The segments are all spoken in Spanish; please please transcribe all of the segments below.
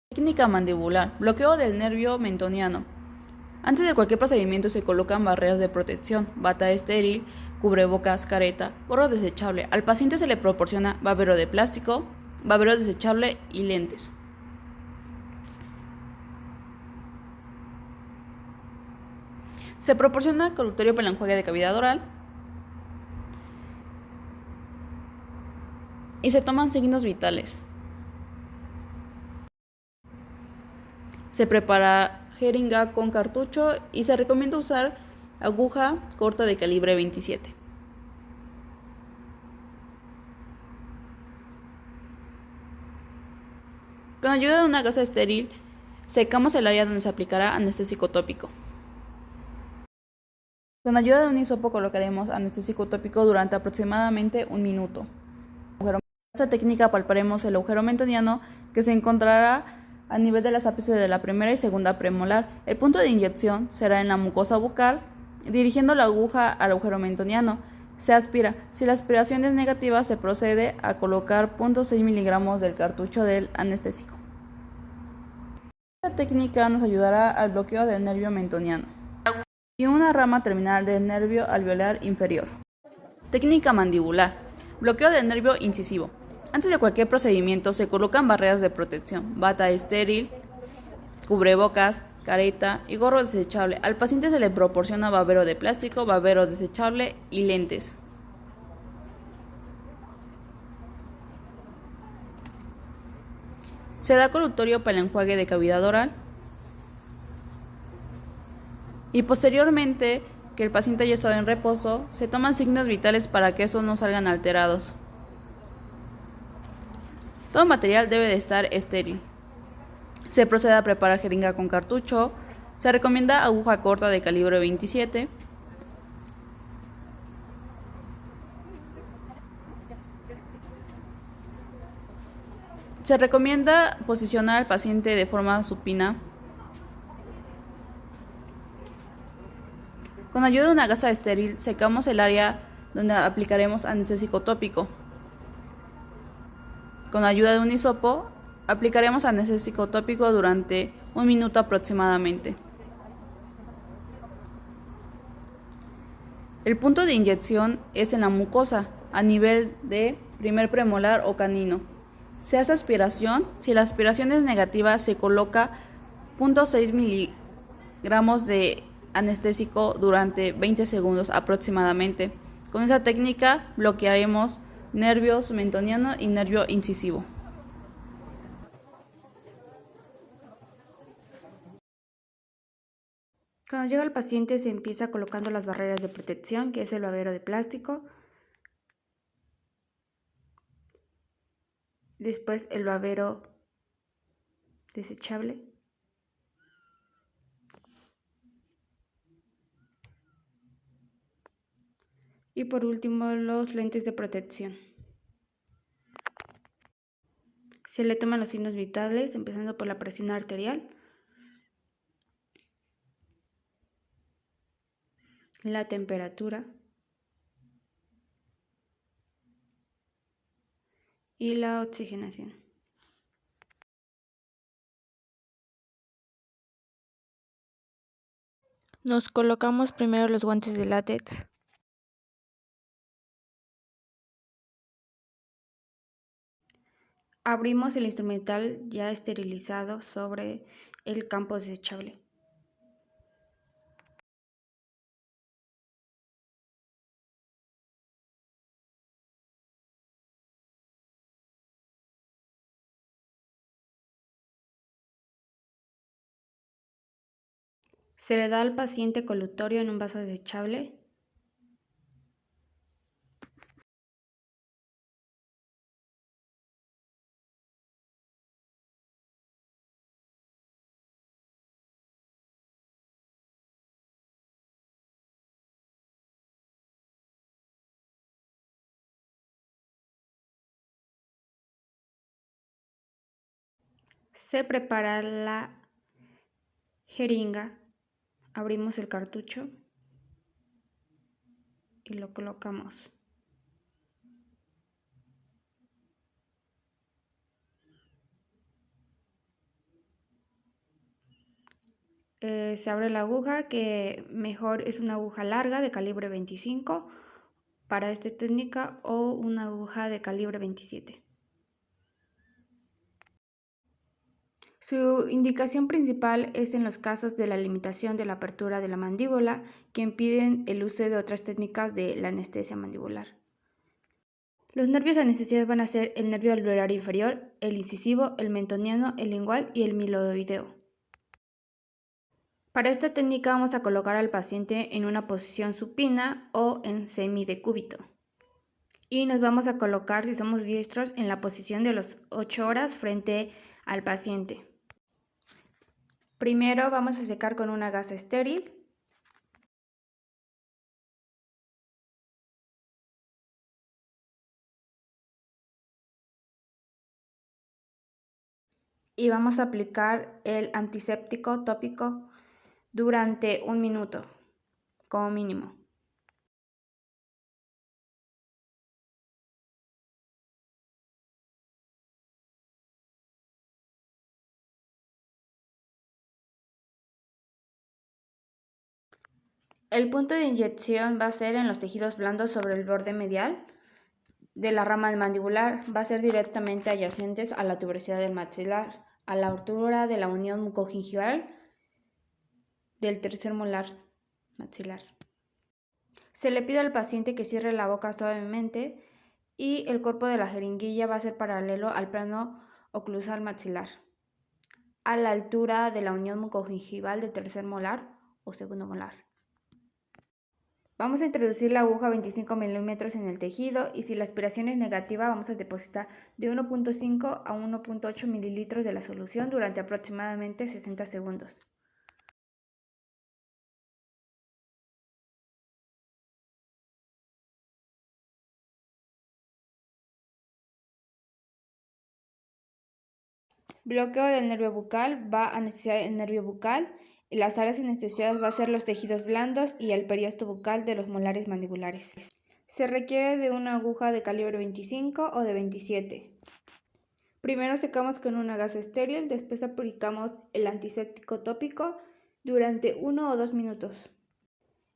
Técnica mandibular. Bloqueo del nervio mentoniano. Antes de cualquier procedimiento se colocan barreras de protección, bata estéril, cubrebocas, careta, gorro desechable. Al paciente se le proporciona babero de plástico, babero desechable y lentes. Se proporciona colutorio para el enjuague de cavidad oral y se toman signos vitales. Se prepara jeringa con cartucho y se recomienda usar aguja corta de calibre 27. Con ayuda de una gasa estéril, secamos el área donde se aplicará anestésico tópico. Con ayuda de un hisopo colocaremos anestésico tópico durante aproximadamente 1 minuto. Con esta técnica palparemos el agujero mentoniano que se encontrará a nivel de las ápices de la primera y segunda premolar. El punto de inyección será en la mucosa bucal, dirigiendo la aguja al agujero mentoniano. Se aspira. Si la aspiración es negativa, se procede a colocar 0.6 miligramos del cartucho del anestésico. Esta técnica nos ayudará al bloqueo del nervio mentoniano y una rama terminal del nervio alveolar inferior. Técnica mandibular. Bloqueo del nervio incisivo. Antes de cualquier procedimiento se colocan barreras de protección, bata estéril, cubrebocas, careta y gorro desechable. Al paciente se le proporciona babero de plástico, babero desechable y lentes. Se da colutorio para el enjuague de cavidad oral y posteriormente que el paciente haya estado en reposo, se toman signos vitales para que estos no salgan alterados. Todo material debe de estar estéril. Se procede a preparar jeringa con cartucho. Se recomienda aguja corta de calibre 27. Se recomienda posicionar al paciente de forma supina. Con ayuda de una gasa estéril secamos el área donde aplicaremos anestésico tópico. Con ayuda de un hisopo aplicaremos anestésico tópico durante 1 minuto aproximadamente. El punto de inyección es en la mucosa, a nivel de primer premolar o canino. Se hace aspiración. Si la aspiración es negativa, se coloca 0.6 miligramos de anestésico durante 20 segundos aproximadamente. Con esa técnica bloquearemos nervios mentoniano y nervio incisivo. Cuando llega el paciente se empieza colocando las barreras de protección, que es el babero de plástico, después el babero desechable y por último los lentes de protección. Se le toman los signos vitales, empezando por la presión arterial, la temperatura y la oxigenación. Nos colocamos primero los guantes de látex. Abrimos el instrumental ya esterilizado sobre el campo desechable. Se le da al paciente colutorio en un vaso desechable. Se prepara la jeringa, abrimos el cartucho y lo colocamos. se abre la aguja, que mejor es una aguja larga de calibre 25 para esta técnica o una aguja de calibre 27. Su indicación principal es en los casos de la limitación de la apertura de la mandíbula que impiden el uso de otras técnicas de la anestesia mandibular. Los nervios anestesiados van a ser el nervio alveolar inferior, el incisivo, el mentoniano, el lingual y el miloideo. Para esta técnica vamos a colocar al paciente en una posición supina o en semidecúbito. Y nos vamos a colocar, si somos diestros, en la posición de los 8 horas frente al paciente. Primero vamos a secar con una gasa estéril. Y vamos a aplicar el antiséptico tópico durante 1 minuto, como mínimo. El punto de inyección va a ser en los tejidos blandos sobre el borde medial de la rama mandibular. Va a ser directamente adyacentes a la tuberosidad del maxilar, a la altura de la unión mucogingival del tercer molar maxilar. Se le pide al paciente que cierre la boca suavemente y el cuerpo de la jeringuilla va a ser paralelo al plano oclusal maxilar, a la altura de la unión mucogingival del tercer molar o segundo molar. Vamos a introducir la aguja 25 milímetros en el tejido y si la aspiración es negativa vamos a depositar de 1.5 a 1.8 mililitros de la solución durante aproximadamente 60 segundos. Bloqueo del nervio bucal, va a anestesiar el nervio bucal y las áreas anestesiadas va a ser los tejidos blandos y el periosto bucal de los molares mandibulares. Se requiere de una aguja de calibre 25 o de 27. Primero secamos con una gasa estéril, después aplicamos el antiséptico tópico durante 1 o 2 minutos.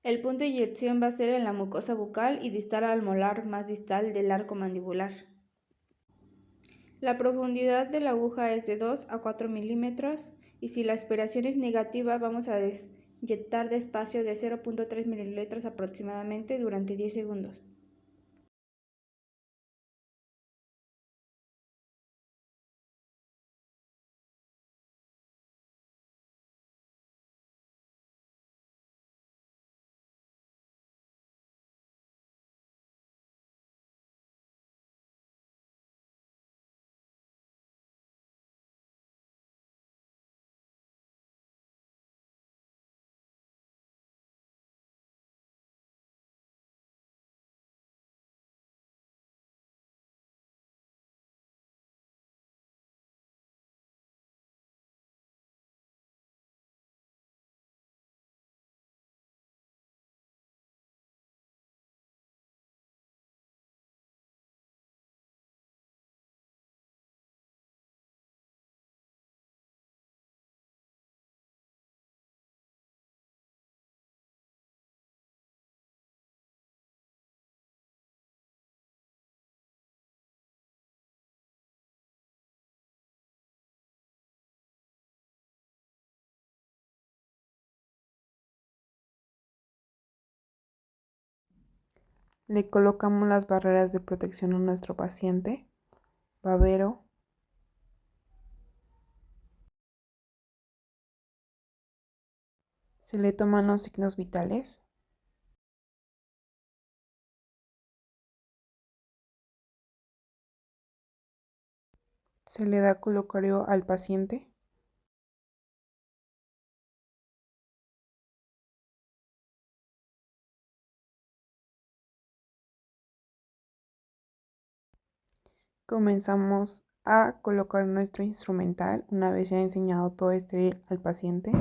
El punto de inyección va a ser en la mucosa bucal y distal al molar más distal del arco mandibular. La profundidad de la aguja es de 2 a 4 milímetros y si la aspiración es negativa vamos a inyectar despacio de 0.3 mililitros aproximadamente durante 10 segundos. Le colocamos las barreras de protección a nuestro paciente, babero, se le toman los signos vitales, se le da colocario al paciente, comenzamos a colocar nuestro instrumental una vez ya enseñado todo estéril al paciente.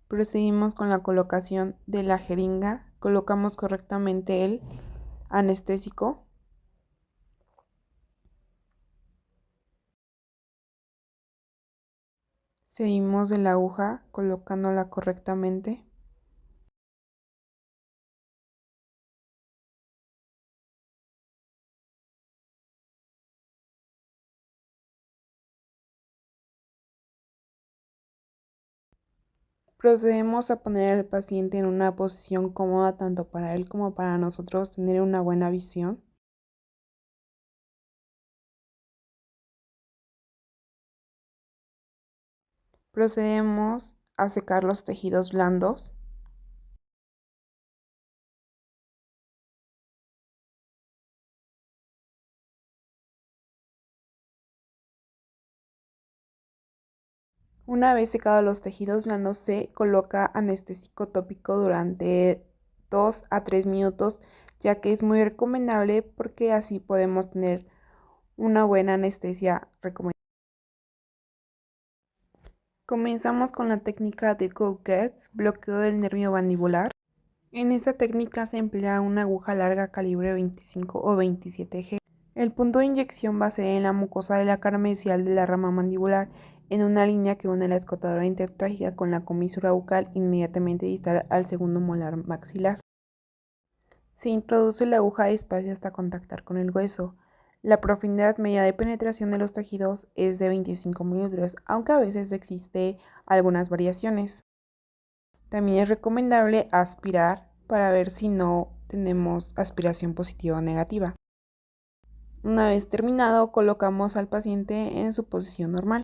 Procedimos con la colocación de la jeringa, colocamos correctamente el anestésico. Seguimos de la aguja colocándola correctamente. Procedemos a poner al paciente en una posición cómoda tanto para él como para nosotros tener una buena visión. Procedemos a secar los tejidos blandos. Una vez secados los tejidos blandos, se coloca anestésico tópico durante 2 a 3 minutos, ya que es muy recomendable porque así podemos tener una buena anestesia recomendada. Comenzamos con la técnica de Go-Gets, bloqueo del nervio mandibular. En esta técnica se emplea una aguja larga calibre 25 o 27G. El punto de inyección va a ser en la mucosa de la cara mesial de la rama mandibular, en una línea que une la escotadura intertrágica con la comisura bucal inmediatamente distal al segundo molar maxilar. Se introduce la aguja despacio hasta contactar con el hueso. La profundidad media de penetración de los tejidos es de 25 milímetros, aunque a veces existe algunas variaciones. También es recomendable aspirar para ver si no tenemos aspiración positiva o negativa. Una vez terminado, colocamos al paciente en su posición normal.